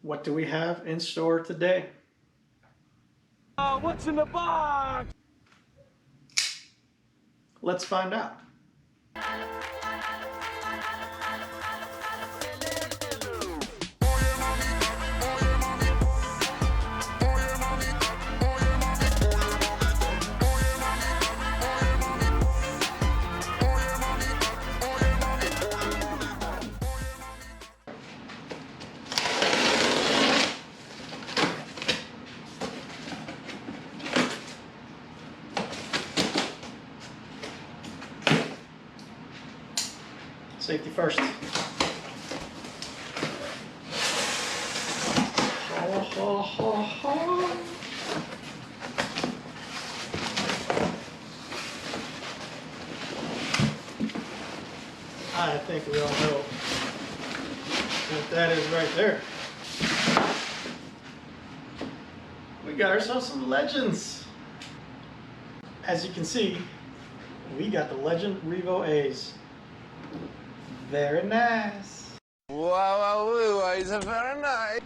What do we have in store today? What's in the box? Let's find out. Safety first. I think we all know what that is right there. We got ourselves some Legends. As you can see, we got the Legend Revo-A's. Very nice. Wow, it's a very nice.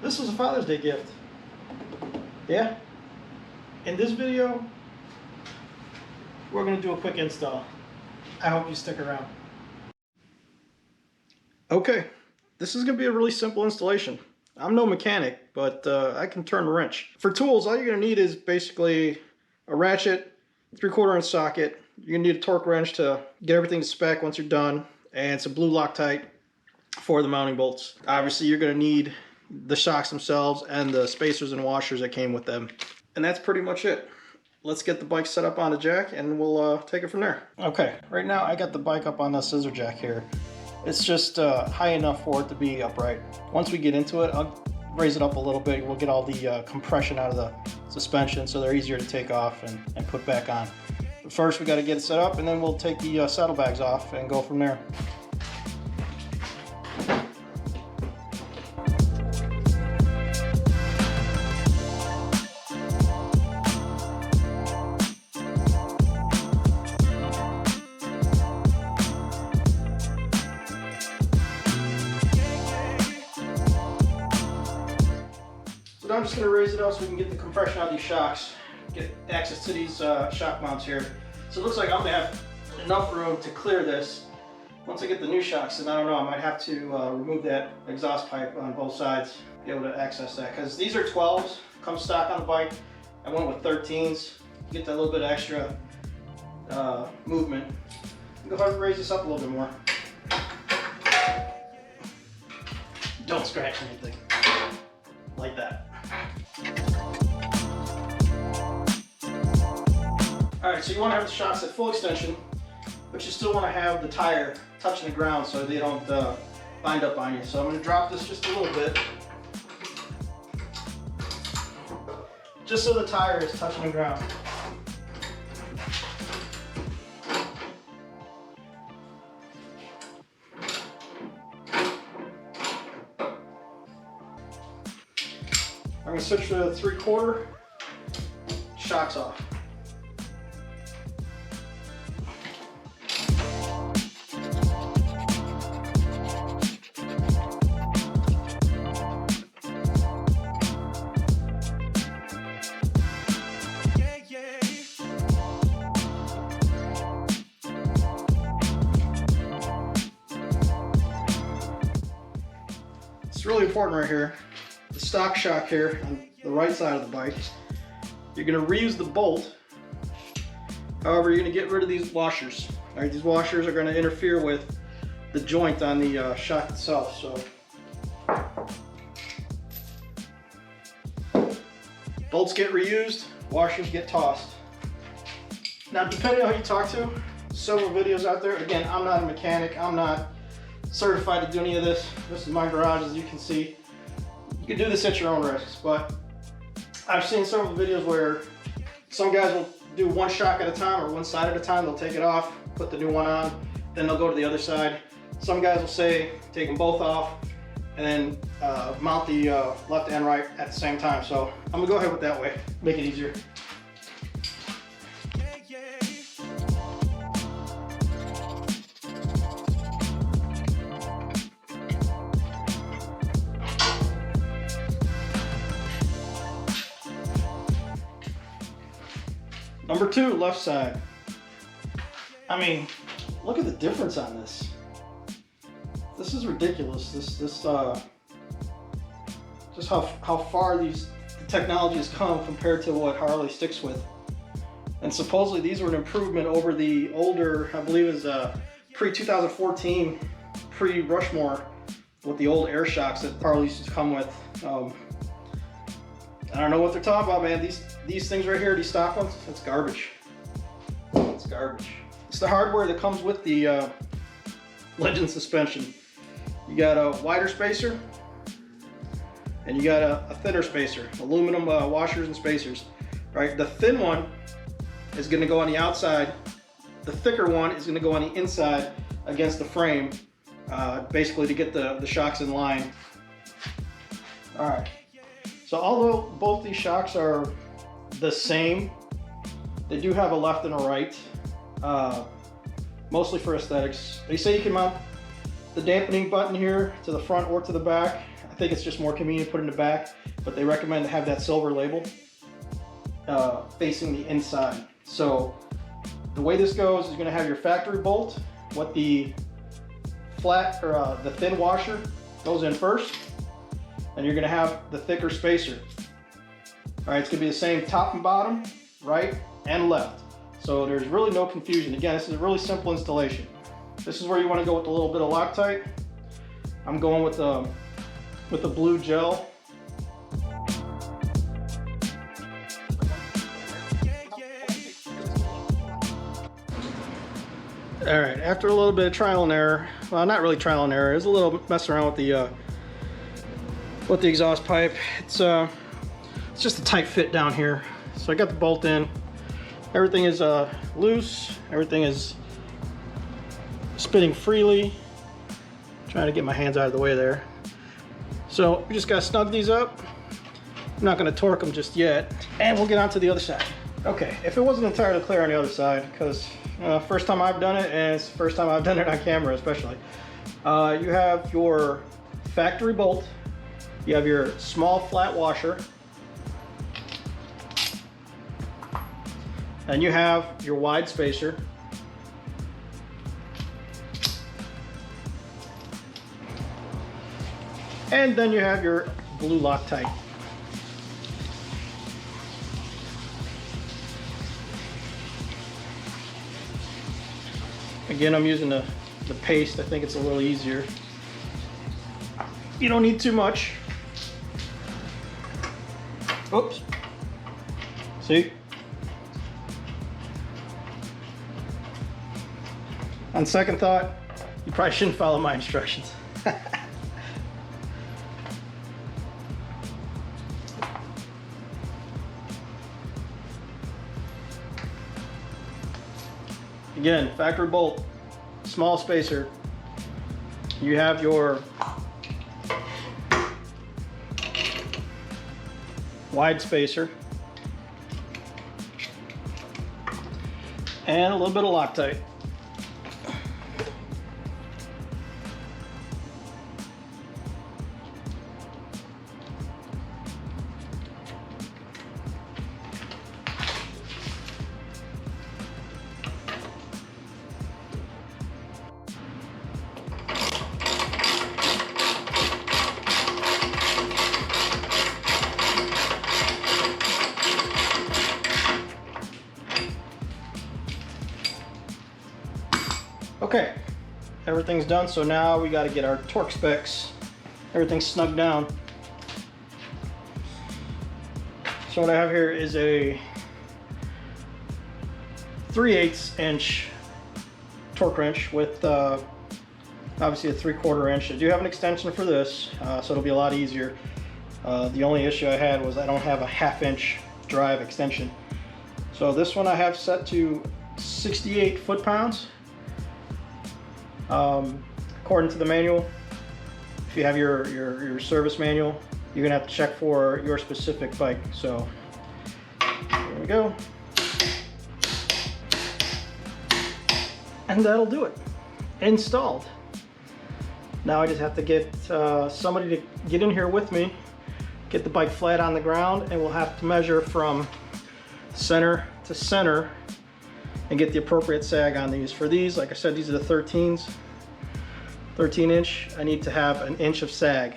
This was a Father's Day gift. Yeah. In this video, we're going to do a quick install. I hope you stick around. Okay, this is going to be a really simple installation. I'm no mechanic, but I can turn a wrench. For tools, all you're going to need is basically a ratchet, 3/4 inch socket. You're going to need a torque wrench to get everything to spec once you're done, and some blue Loctite for the mounting bolts. Obviously, you're going to need the shocks themselves and the spacers and washers that came with them. And that's pretty much it. Let's get the bike set up on the jack and we'll take it from there. Okay, right now I got the bike up on the scissor jack here. It's just high enough for it to be upright. Once we get into it, I'll raise it up a little bit. We'll get all the compression out of the suspension so they're easier to take off and put back on. But first we got to get it set up, and then we'll take the saddlebags off and go from there. So I'm just going to raise it up so we can get the compression out of these shocks, get access to these shock mounts here. So it looks like I'm going to have enough room to clear this. Once I get the new shocks, and I don't know, I might have to remove that exhaust pipe on both sides, be able to access that. Because these are 12s, come stock on the bike. I went with 13s, get that little bit of extra movement. Go ahead and raise this up a little bit more. Don't scratch anything. Like that. Alright, so you want to have the shocks at full extension, but you still want to have the tire touching the ground so they don't bind up on you. So I'm going to drop this just a little bit, just so the tire is touching the ground. I'm going to switch to 3/4, shocks off. It's really important right here. The stock shock here on the right side of the bike. You're going to reuse the bolt. However, you're going to get rid of these washers. All right, these washers are going to interfere with the joint on the shock itself. So, bolts get reused, washers get tossed. Now, depending on who you talk to, several videos out there. Again, I'm not a mechanic. I'm not certified to do any of this. This is my garage, as you can see. You can do this at your own risks, but I've seen several videos where some guys will do one shock at a time or one side at a time. They'll take it off, put the new one on, then they'll go to the other side. Some guys will say take them both off and then mount the left and right at the same time. So I'm gonna go ahead with that way, make it easier. Number 2, left side. I mean, look at the difference on this. This is ridiculous. Just how far the technology has come compared to what Harley sticks with. And supposedly these were an improvement over the older, I believe it was pre-2014, pre-Rushmore, with the old air shocks that Harley used to come with. I don't know what they're talking about, man. These things right here, these stock ones, that's garbage. It's garbage. It's the hardware that comes with the Legend suspension. You got a wider spacer, and you got a thinner spacer, aluminum washers and spacers. Right, the thin one is going to go on the outside. The thicker one is going to go on the inside against the frame, basically to get the shocks in line. All right. So although both these shocks are the same, they do have a left and a right, mostly for aesthetics. They say you can mount the dampening button here to the front or to the back. I think it's just more convenient to put in the back, but they recommend to have that silver label facing the inside. So the way this goes is you're going to have your factory bolt with the flat or the thin washer goes in first, and you're going to have the thicker spacer. All right, it's going to be the same top and bottom, right and left. So there's really no confusion. Again, this is a really simple installation. This is where you want to go with a little bit of Loctite. I'm going with the blue gel. All right, after a little bit of trial and error, well, not really trial and error, it was a little messing around with the exhaust pipe. It's just a tight fit down here. So I got the bolt in. Everything is loose. Everything is spinning freely. Trying to get my hands out of the way there. So we just gotta snug these up. I'm not gonna torque them just yet. And we'll get on to the other side. Okay, if it wasn't entirely clear on the other side, because first time I've done it, and it's the first time I've done it on camera especially. You have your factory bolt. You have your small flat washer. And you have your wide spacer. And then you have your blue Loctite. Again, I'm using the paste. I think it's a little easier. You don't need too much. Oops. See? On second thought, you probably shouldn't follow my instructions. Again, factory bolt, small spacer. You have your wide spacer and a little bit of Loctite. Okay, everything's done, so now we got to get our torque specs. Everything's snugged down. So what I have here is a 3/8 inch torque wrench with obviously a 3/4 inch. I do have an extension for this, so it'll be a lot easier. The only issue I had was I don't have a 1/2 inch drive extension. So this one I have set to 68 foot-pounds. According to the manual, if you have your service manual, you're gonna have to check for your specific bike. So there we go, and that'll do it. Installed. Now I just have to get somebody to get in here with me, get the bike flat on the ground, and we'll have to measure from center to center and get the appropriate sag on these. For these, like I said, these are the 13s. 13 inch, I need to have an inch of sag.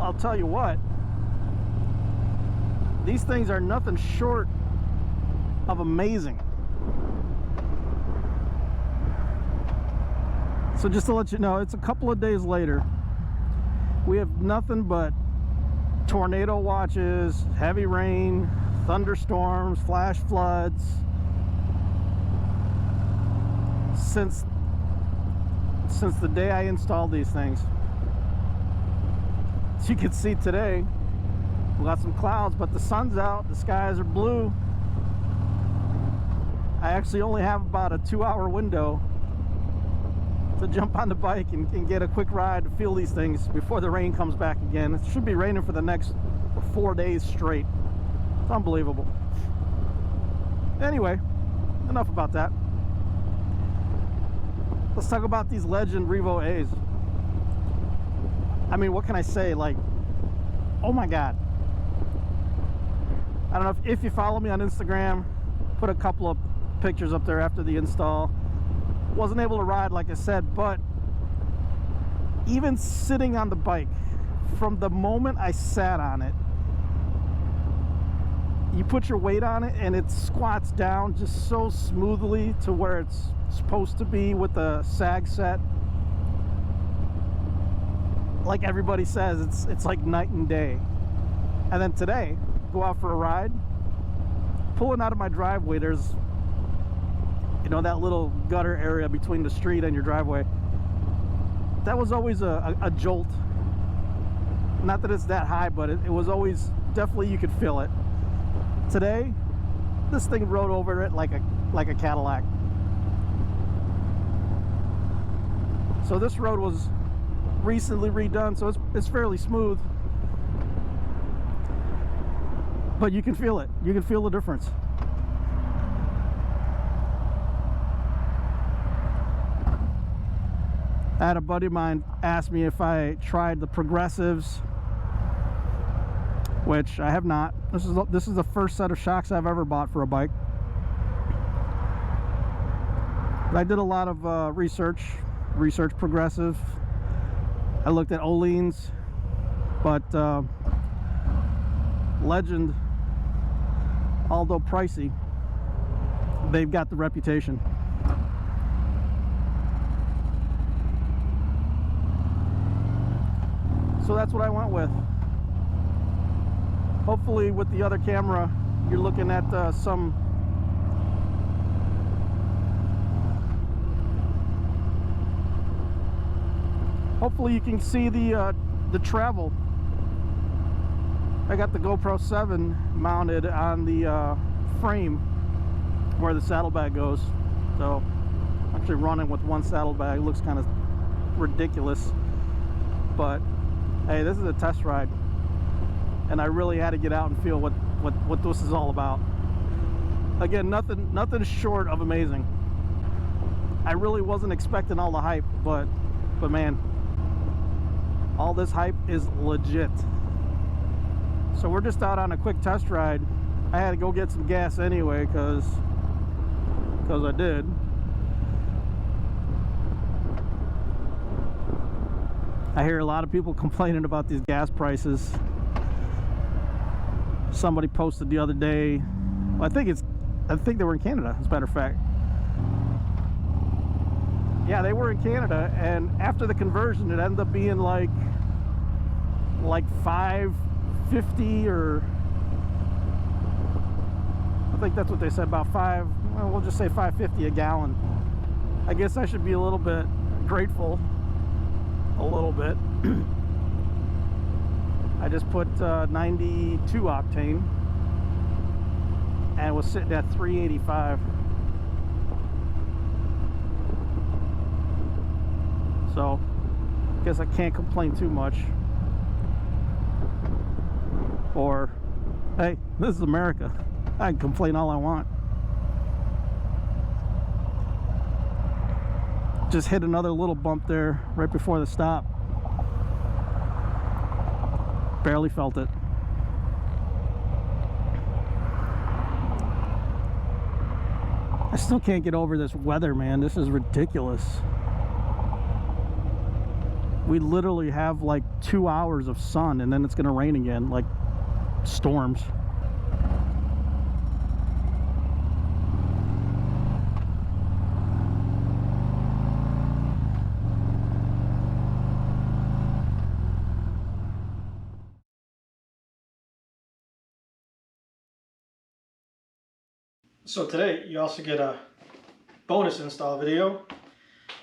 I'll tell you what, these things are nothing short of amazing. So just to let you know, it's a couple of days later. We have nothing but tornado watches, heavy rain, thunderstorms, flash floods since the day I installed these things. As you can see today, we got some clouds, but the sun's out, the skies are blue. I actually only have about a 2-hour window to jump on the bike and get a quick ride to feel these things before the rain comes back again. It should be raining for the next 4 days straight. It's unbelievable. Anyway, enough about that. Let's talk about these Legend Revo-A's. I mean, what can I say? Like, oh my God. I don't know if you follow me on Instagram, put a couple of pictures up there after the install. Wasn't able to ride, like I said, but even sitting on the bike, from the moment I sat on it, you put your weight on it and it squats down just so smoothly to where it's supposed to be with the sag set. Like everybody says, it's like night and day. And then today, go out for a ride, pulling out of my driveway, there's, you know, that little gutter area between the street and your driveway. That was always a jolt. Not that it's that high, but it was always, definitely you could feel it. Today, this thing rode over it like a Cadillac. So this road was recently redone, so it's fairly smooth, but you can feel it. You can feel the difference. I had a buddy of mine ask me if I tried the progressives, which I have not. This is the first set of shocks I've ever bought for a bike. But I did a lot of research progressive. I looked at Oleans, but Legend, although pricey, they've got the reputation. So that's what I went with. Hopefully with the other camera, you're looking at some hopefully you can see the travel. I got the GoPro 7 mounted on the frame where the saddlebag goes. So actually running with one saddlebag looks kind of ridiculous, but hey, this is a test ride, and I really had to get out and feel what this is all about. Again, nothing short of amazing. I really wasn't expecting all the hype, but man, all this hype is legit. So we're just out on a quick test ride. I had to go get some gas anyway because I did. I hear a lot of people complaining about these gas prices. Somebody posted the other day, well, I think they were in Canada, as a matter of fact. Yeah, they were in Canada, and after the conversion it ended up being like $5.50, or I think that's what they said, about we'll just say $5.50 a gallon. I guess I should be a little bit grateful. A little bit. I just put 92 octane and it was sitting at 385. So I guess I can't complain too much. Or, hey, this is America. I can complain all I want. Just hit another little bump there right before the stop. Barely felt it. I still can't get over this weather, man. This is ridiculous. We literally have like 2 hours of sun and then it's gonna rain again, like storms. So today you also get a bonus install video.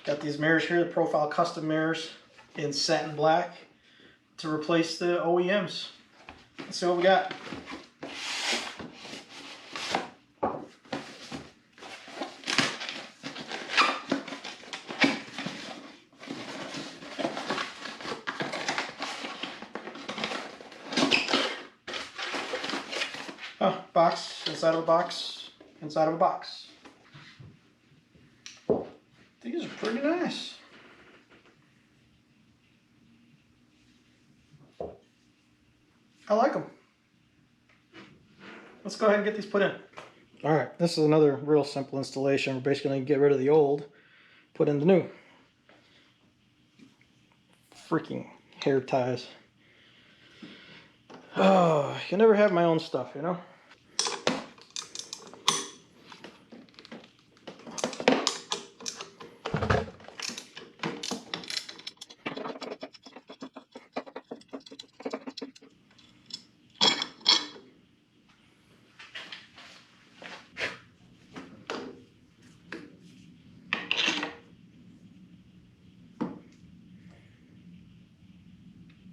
Got these mirrors here, the profile custom mirrors in satin black to replace the OEMs. Let's see what we got. Oh, box, inside of a box. Inside of a box. These are pretty nice. I like them. Let's go ahead and get these put in. All right, this is another real simple installation. We're basically going to get rid of the old, put in the new. Freaking hair ties. Oh, you can never have my own stuff, you know?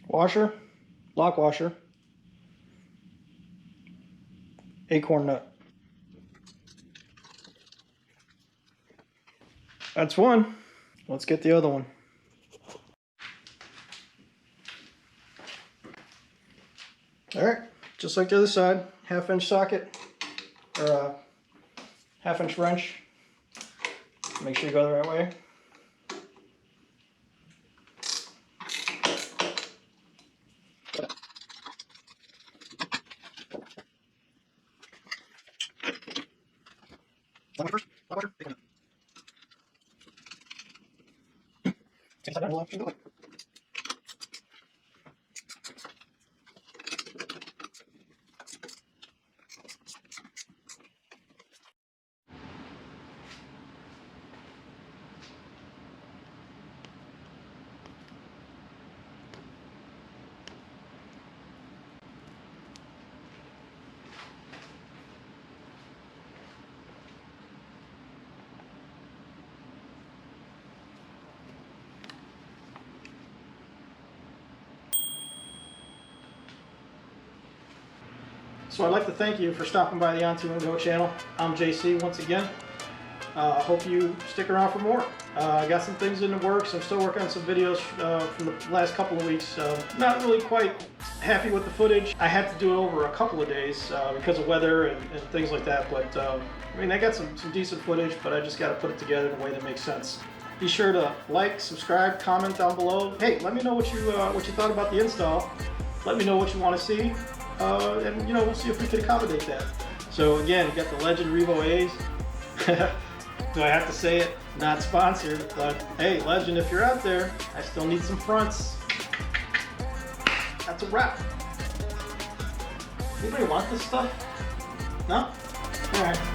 Washer, lock washer, acorn nut. That's one. Let's get the other one. All right, just like the other side, 1/2 inch socket or a 1/2 inch wrench. Make sure you go the right way. Lock first. Lock washer. Take it. Take it down. Lock. Go. So I'd like to thank you for stopping by the On To and Go channel. I'm JC once again. Hope you stick around for more. I got some things in the works. I'm still working on some videos from the last couple of weeks. Not really quite happy with the footage. I had to do it over a couple of days because of weather and things like that. But I mean, I got some decent footage, but I just got to put it together in a way that makes sense. Be sure to like, subscribe, comment down below. Hey, let me know what you thought about the install. Let me know what you want to see. and you know, we'll see if we can accommodate that. So again, you got the Legend Revo-A's. Do I have to say it? Not sponsored, but hey, Legend, if you're out there, I still need some fronts. That's a wrap. Anybody want this stuff? No? All right.